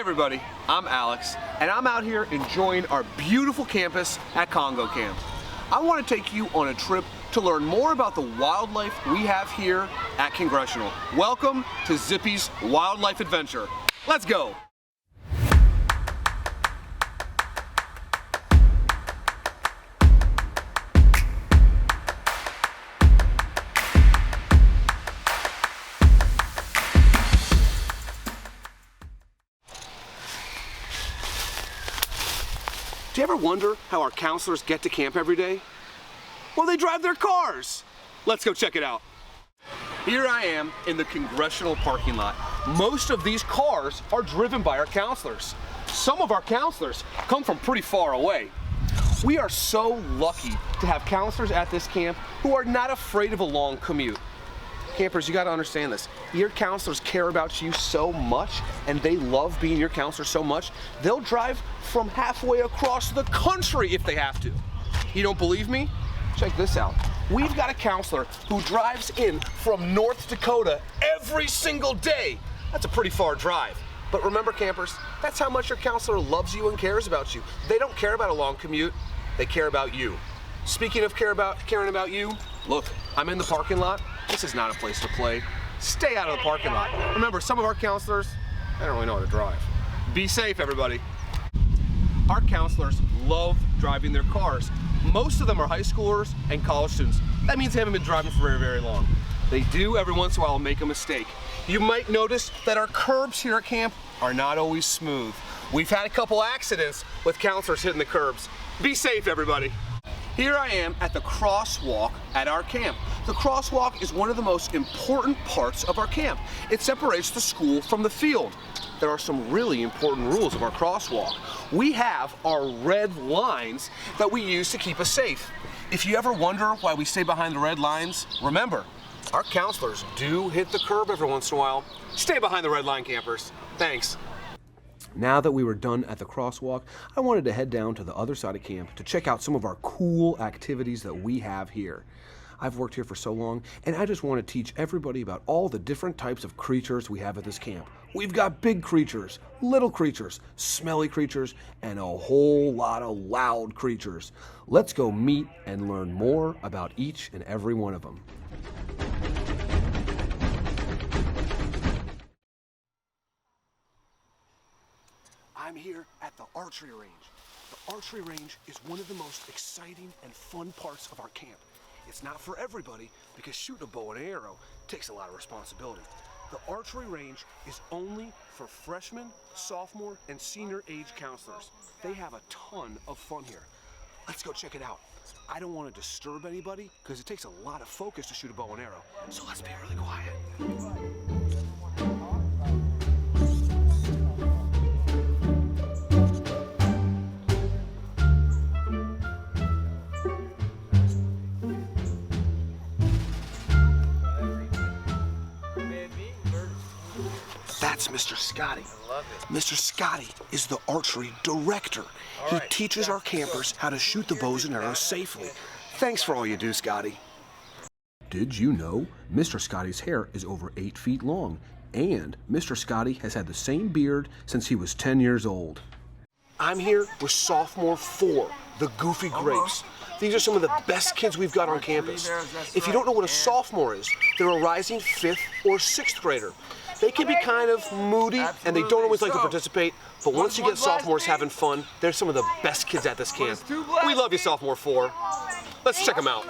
everybody, I'm Alex, and I'm out here enjoying our beautiful campus at Congo Camp. I want to take you on a trip to learn more about the wildlife we have here at Congressional. Welcome to Zippy's Wildlife Adventure. Let's go! Do you ever wonder how our counselors get to camp every day? Well, they drive their cars. Let's go check it out. Here I am in the Congressional parking lot. Most of these cars are driven by our counselors. Some of our counselors come from pretty far away. We are so lucky to have counselors at this camp who are not afraid of a long commute. Campers, you gotta understand this. Your counselors care about you so much and they love being your counselor so much, they'll drive from halfway across the country if they have to. You don't believe me? Check this out. We've got a counselor who drives in from North Dakota every single day. That's a pretty far drive. But remember, campers, that's how much your counselor loves you and cares about you. They don't care about a long commute, they care about you. Speaking of caring about you, look, I'm in the parking lot. This is not a place to play. Stay out of the parking lot. Remember, some of our counselors, they don't really know how to drive. Be safe, everybody. Our counselors love driving their cars. Most of them are high schoolers and college students. That means they haven't been driving for very, very long. They do every once in a while make a mistake. You might notice that our curbs here at camp are not always smooth. We've had a couple accidents with counselors hitting the curbs. Be safe, everybody. Here I am at the crosswalk at our camp. The crosswalk is one of the most important parts of our camp. It separates the school from the field. There are some really important rules of our crosswalk. We have our red lines that we use to keep us safe. If you ever wonder why we stay behind the red lines, remember, our counselors do hit the curb every once in a while. Stay behind the red line, campers. Thanks. Now that we were done at the crosswalk, I wanted to head down to the other side of camp to check out some of our cool activities that we have here. I've worked here for so long, and I just want to teach everybody about all the different types of creatures we have at this camp. We've got big creatures, little creatures, smelly creatures, and a whole lot of loud creatures. Let's go meet and learn more about each and every one of them. I'm here at the Archery Range. The Archery Range is one of the most exciting and fun parts of our camp. It's not for everybody because shooting a bow and arrow takes a lot of responsibility. The Archery Range is only for freshmen, sophomore, and senior age counselors. They have a ton of fun here. Let's go check it out. I don't want to disturb anybody because it takes a lot of focus to shoot a bow and arrow. So let's be really quiet. That's Mr. Scotty. I love it. Mr. Scotty is the archery director. He teaches our campers how to shoot the bows and arrows safely. Thanks for all you do, Scotty. Did you know Mr. Scotty's hair is over 8 feet long, and Mr. Scotty has had the same beard since he was 10 years old. I'm here with sophomore 4, the Goofy Grapes. These are some of the best kids we've got on campus. If you don't know what a sophomore is, they're a rising 5th or 6th grader. They can be kind of moody and they don't always like to participate, but once you get sophomores having fun, they're some of the best kids at this camp. We love you, sophomore 4. Let's check them out.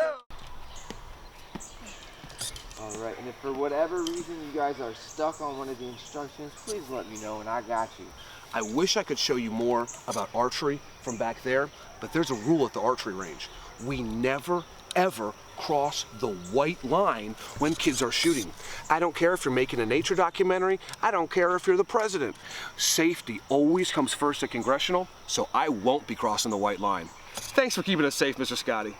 Alright, and if for whatever reason you guys are stuck on one of the instructions, please let me know and I got you. I wish I could show you more about archery from back there, but there's a rule at the archery range. We never, ever cross the white line when kids are shooting. I don't care if you're making a nature documentary. I don't care if you're the president. Safety always comes first at Congressional, so I won't be crossing the white line. Thanks for keeping us safe, Mr. Scotty.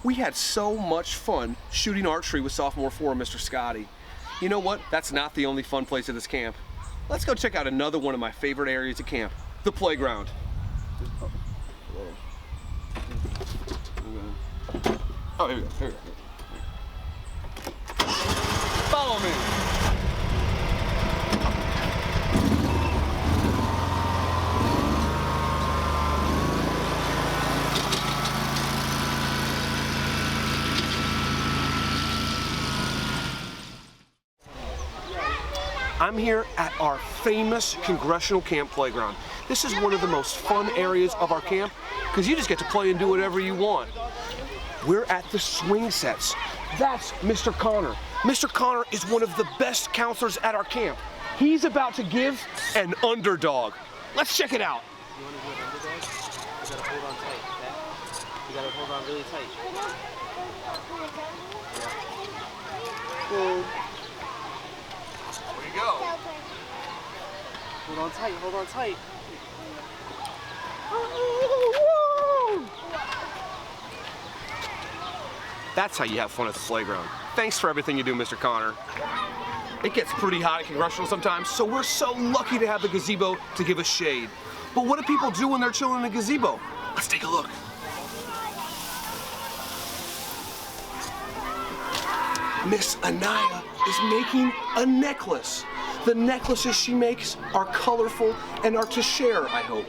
We had so much fun shooting archery with sophomore 4, Mr. Scotty. You know what? That's not the only fun place at this camp. Let's go check out another one of my favorite areas at camp, the playground. Oh, here we go, here we go. Follow me. I'm here at our famous Congressional Camp Playground. This is one of the most fun areas of our camp because you just get to play and do whatever you want. We're at the swing sets. That's Mr. Connor. Mr. Connor is one of the best counselors at our camp. He's about to give an underdog. Let's check it out. You want to do an underdog? You gotta hold on tight, okay? You gotta hold on really tight. There you go. Hold on tight, hold on tight. That's how you have fun at the playground. Thanks for everything you do, Mr. Connor. It gets pretty hot at Congressional sometimes, so we're so lucky to have the gazebo to give us shade. But what do people do when they're chilling in a gazebo? Let's take a look. Miss Anaya is making a necklace. The necklaces she makes are colorful and are to share, I hope.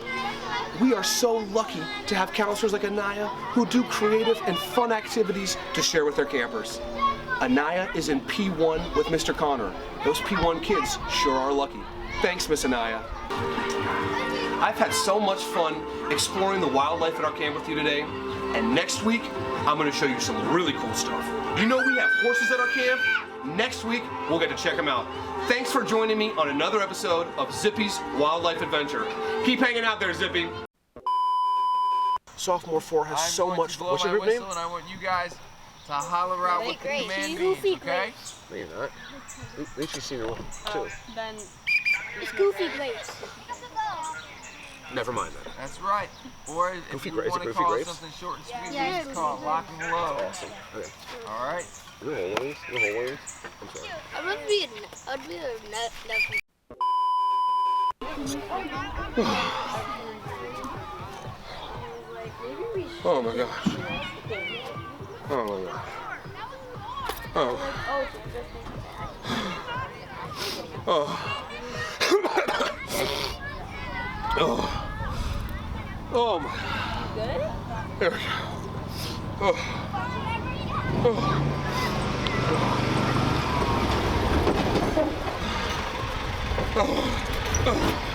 We are so lucky to have counselors like Anaya who do creative and fun activities to share with their campers. Anaya is in P1 with Mr. Connor. Those P1 kids sure are lucky. Thanks, Miss Anaya. I've had so much fun exploring the wildlife at our camp with you today, and next week, I'm gonna show you some really cool stuff. You know we have horses at our camp? Next week, we'll get to check them out. Thanks for joining me on another episode of Zippy's Wildlife Adventure. Keep hanging out there, Zippy. Sophomore 4 has so much fun. What's your group name? And I want you guys to holler out what the command means, okay? No, you're not. At least you've seen her one, too. Then it's Goofy Grapes. Never mind that. That's right. Or if Goofy you Grapes, want to Goofy call Grapes? it something short and sweet, Yeah, just call it Lock and Low. Awesome. Okay. All right. You know Hawaiians? You know Hawaiians? I'm sorry. I'd be a nephew. Oh my gosh. Oh my gosh. Oh. Oh. Oh. Oh my. Good? There we go. Oh. Oh. Oh. Oh.